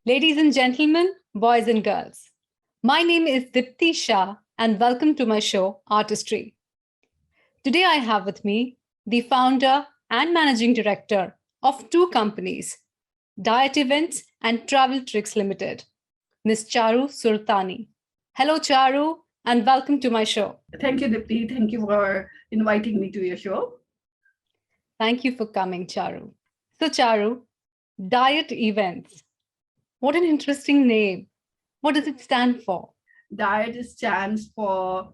Ladies and gentlemen, boys and girls, my name is Diptii Shah and welcome to my show, Artistry. Today I have with me the founder and managing director of two companies, Diet Events and Travel Tricks Limited, Ms. Charu Surtani. Hello, Charu, and welcome to my show. Thank you, Dipti. Thank you for inviting me to your show. Thank you for coming, Charu. So, Charu, Diet Events. What an interesting name. What does it stand for? DIET stands for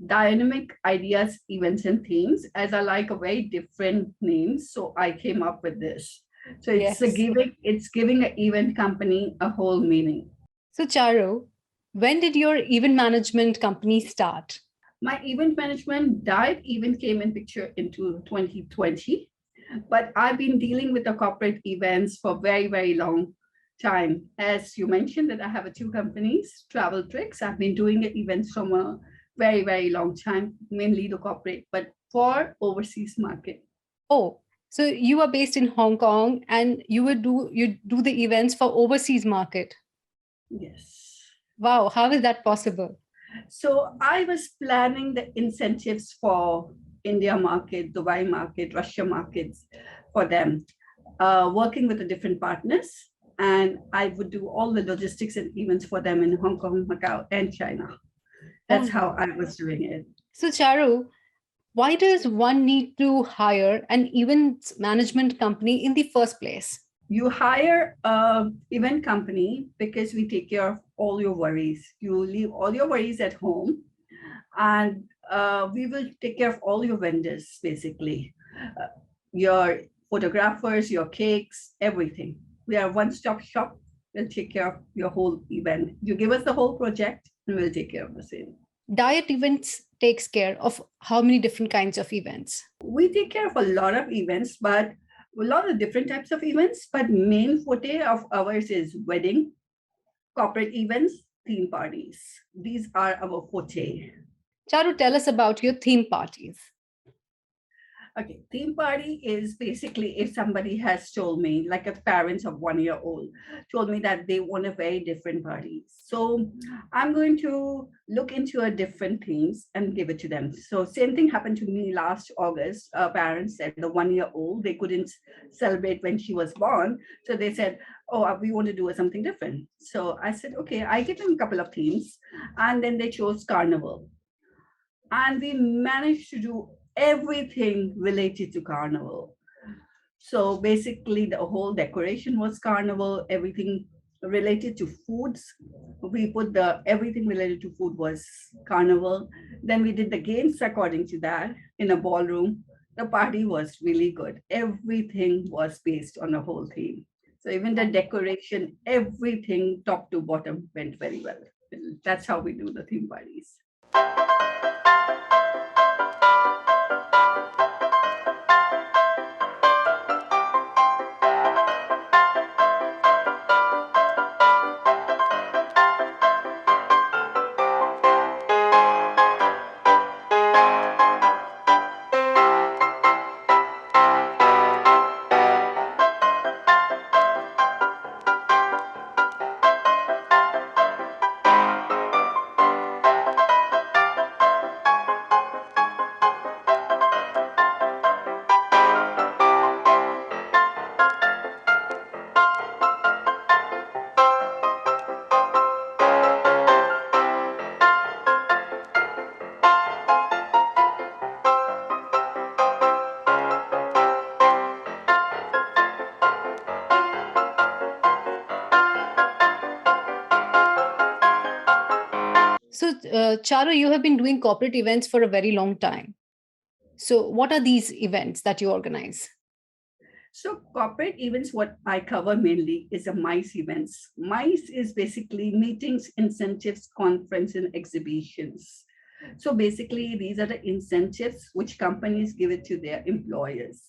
Dynamic Ideas, Events, and Themes, as I like a very different name. So I came up with this. So it's giving an event company a whole meaning. So, Charu, when did your event management company start? My event management DIET even came in picture into 2020, but I've been dealing with the corporate events for very, very long time. As you mentioned that I have two companies, Travel Tricks. I've been doing events from a very, very long time, mainly the corporate, but for overseas market. Oh, so you are based in Hong Kong and you do the events for overseas market. Yes. Wow, how is that possible? So I was planning the incentives for India market, Dubai market, Russia markets for them, working with the different partners. And I would do all the logistics and events for them in Hong Kong, Macau, and China. That's how I was doing it. So, Charu, why does one need to hire an event management company in the first place? You hire an event company because we take care of all your worries. You leave all your worries at home, and we will take care of all your vendors, basically. Your photographers, your cakes, everything. We are a one-stop shop. We'll take care of your whole event. You give us the whole project and we'll take care of the same. Diet Events takes care of how many different kinds of events? We take care of a lot of events, but a lot of different types of events, but main forte of ours is wedding, corporate events, theme parties. These are our forte. Charu, tell us about your theme parties. Okay, theme party is basically if somebody has told me, like a parents of 1 year old, told me that they want a very different party. So I'm going to look into a different themes and give it to them. So same thing happened to me last August. Parents said the 1 year old, they couldn't celebrate when she was born. So they said, oh, we want to do something different. So I said, okay, I give them a couple of themes. And then they chose carnival. And we managed to do everything related to carnival. So basically the whole decoration was carnival, everything related to foods. We put everything related to food was carnival. Then we did the games according to that in a ballroom. The party was really good. Everything was based on a whole theme. So even the decoration, everything top to bottom went very well. That's how we do the theme parties. So, Charu, you have been doing corporate events for a very long time. So, what are these events that you organize? So corporate events, what I cover mainly is the MICE events. MICE is basically meetings, incentives, conference, and exhibitions. So basically, these are the incentives which companies give it to their employees,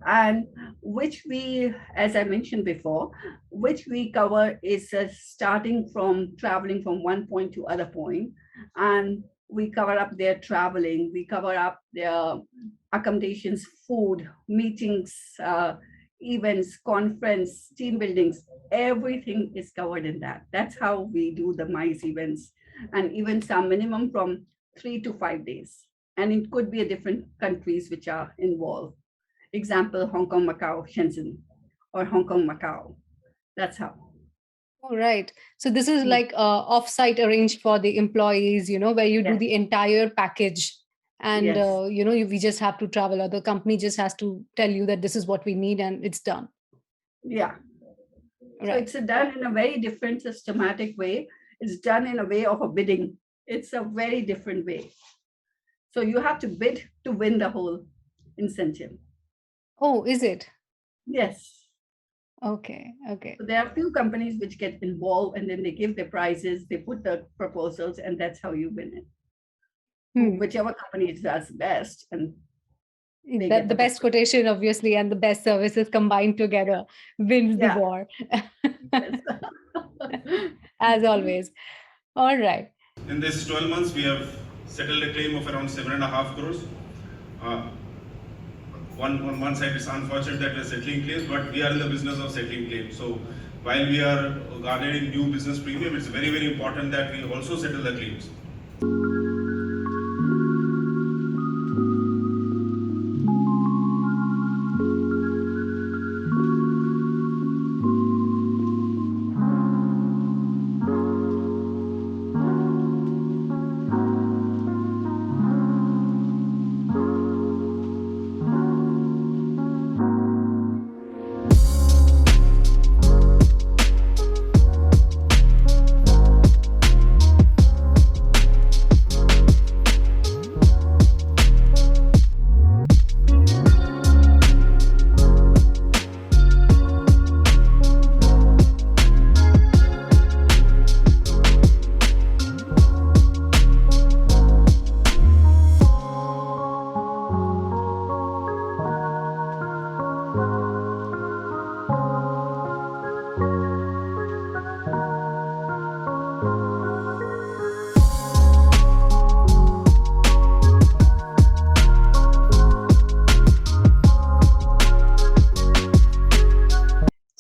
and which we, as I mentioned before, which we cover is starting from traveling from one point to other point, and we cover up their traveling, we cover up their accommodations, food, meetings, events, conference, team buildings, everything is covered in that. That's how we do the MICE events. And events are minimum from 3 to 5 days. And it could be a different countries which are involved. Example, Hong Kong, Macau, Shenzhen, or Hong Kong, Macau. That's how. All right. So this is Mm. like off-site arranged for the employees, where you do Yes, the entire package. And, yes, we just have to travel, or the company just has to tell you that this is what we need and it's done. yeah. So Right. it's done in a very different systematic way. It's done in a way of a bidding. It's a very different way. So you have to bid to win the whole incentive. Oh, is it? Yes. Okay. Okay. So there are few companies which get involved and then they give their prizes, they put the proposals, and that's how you win it. Hmm. Whichever company does best, and they That get the the best proposal. quotation, obviously, and the best services combined together wins the Yeah. war. Yes. As always. All right. In this 12 months, we have settled a claim of around 7.5 crores. Uh, on one side, it's unfortunate that we're settling claims, but we are in the business of settling claims. So while we are garnering new business premium, it's very, very important that we also settle the claims.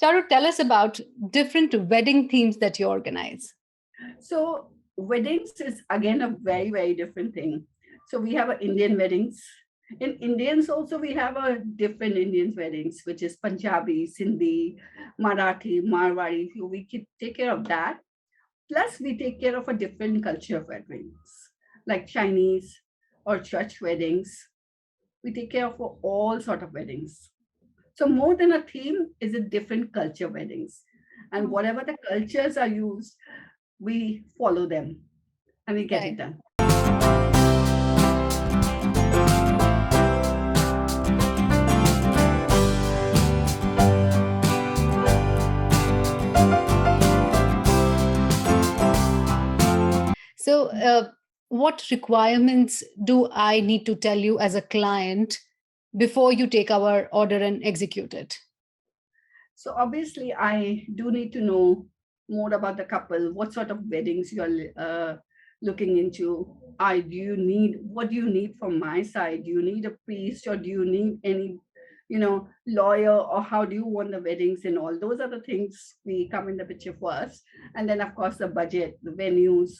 Charu, tell us about different wedding themes that you organize. So weddings is again a very, very different thing. So we have a Indian weddings. In Indians also we have a different Indian weddings, which is Punjabi, Sindhi, Marathi, Marwari. So we can take care of that. Plus we take care of a different culture of weddings, like Chinese or church weddings. We take care of all sort of weddings. So more than a theme is a different culture weddings. And whatever the cultures are used, we follow them and we get it Right. done. So, what requirements do I need to tell you as a client before you take our order and execute it? So obviously, I do need to know more about the couple, what sort of weddings you're looking into. I do you need what do you need from my side? Do you need a priest or do you need any, lawyer, or how do you want the weddings and all? Those are the things we come in the picture first. And then of course the budget, the venues,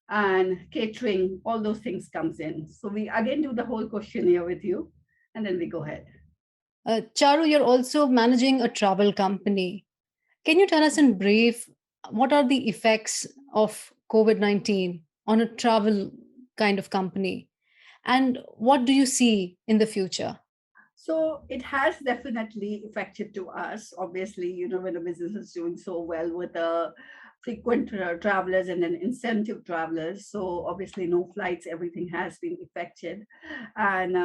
and catering, all those things comes in. So we again do the whole questionnaire with you, and then we go ahead. Charu, you're also managing a travel company. Can you tell us in brief what are the effects of COVID-19 on a travel kind of company? And what do you see in the future? So it has definitely affected to us. Obviously, when a business is doing so well with the frequent travelers and then incentive travelers. So obviously, no flights, everything has been affected. And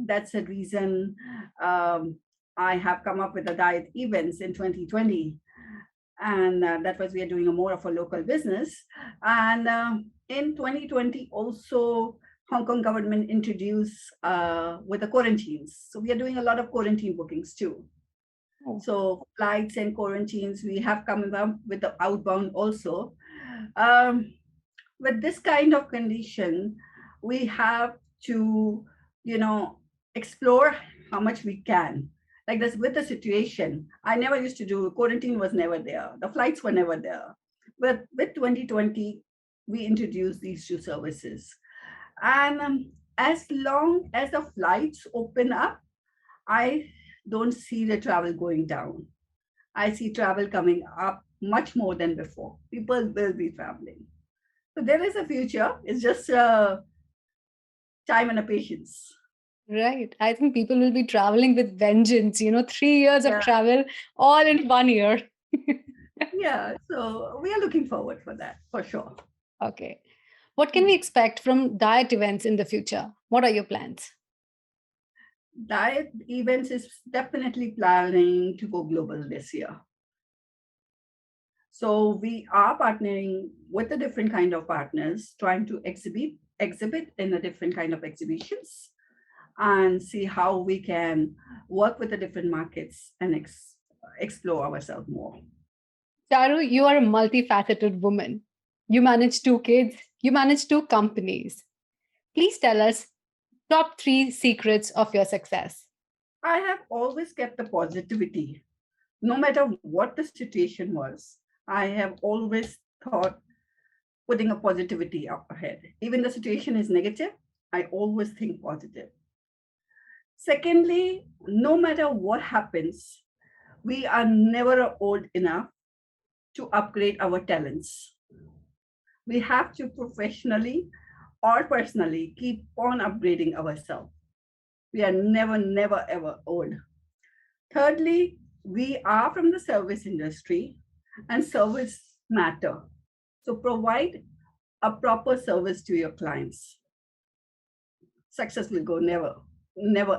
that's the reason I have come up with the diet events in 2020. And that was, we are doing a more of a local business. And in 2020, also, Hong Kong government introduced with the quarantines. So we are doing a lot of quarantine bookings too. Oh. So flights and quarantines, we have come up with the outbound also. Um, with this kind of condition, we have to, explore how much we can. like this with the situation. I never used to do, quarantine was never there. The flights were never there. But with 2020, we introduced these two services. And as long as the flights open up, I don't see the travel going down. I see travel coming up much more than before. People will be traveling. So there is a future. It's just time and a patience. Right. I think people will be traveling with vengeance, 3 years of Yeah, travel all in 1 year. yeah. So we are looking forward for that for sure. Okay. What can we expect from diet events in the future? What are your plans? Diet Events is definitely planning to go global this year. So we are partnering with a different kind of partners, trying to exhibit in a different kind of exhibitions and see how we can work with the different markets and explore ourselves more. Charu, you are a multifaceted woman. You manage 2 kids, you manage 2 companies. Please tell us top 3 secrets of your success. I have always kept the positivity, no matter what the situation was. I have always thought putting a positivity up ahead. Even the situation is negative, I always think positive. Secondly, no matter what happens, we are never old enough to upgrade our talents. We have to professionally or personally keep on upgrading ourselves. We are never, never, ever old. Thirdly, we are from the service industry and service matter. So provide a proper service to your clients. Success will go never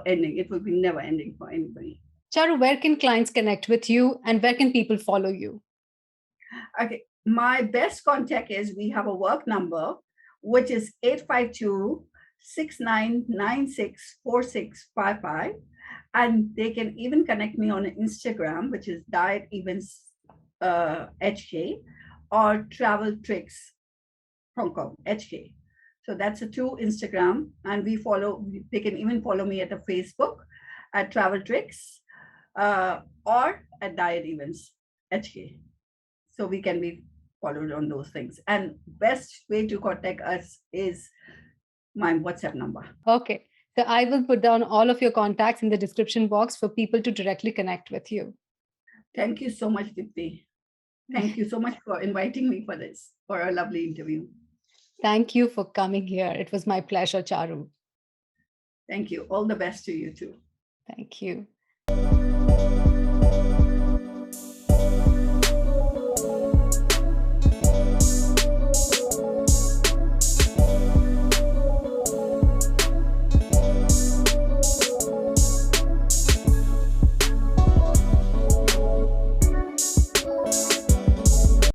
ending. It will be never ending for anybody. Charu, where can clients connect with you and where can people follow you? Okay, my best contact is we have a work number, which is 852-6996-4655. And they can even connect me on Instagram, which is Diet Events HK or Travel Tricks Hong Kong HK. So that's the two Instagram. And they can even follow me at the Facebook at Travel Tricks or at Diet Events HK. So we can be followed on those things. And best way to contact us is my WhatsApp number. Okay. So I will put down all of your contacts in the description box for people to directly connect with you. Thank you so much, Dipti. Thank you so much for inviting me for a lovely interview. Thank you for coming here. It was my pleasure, Charu. Thank you. All the best to you too. Thank you.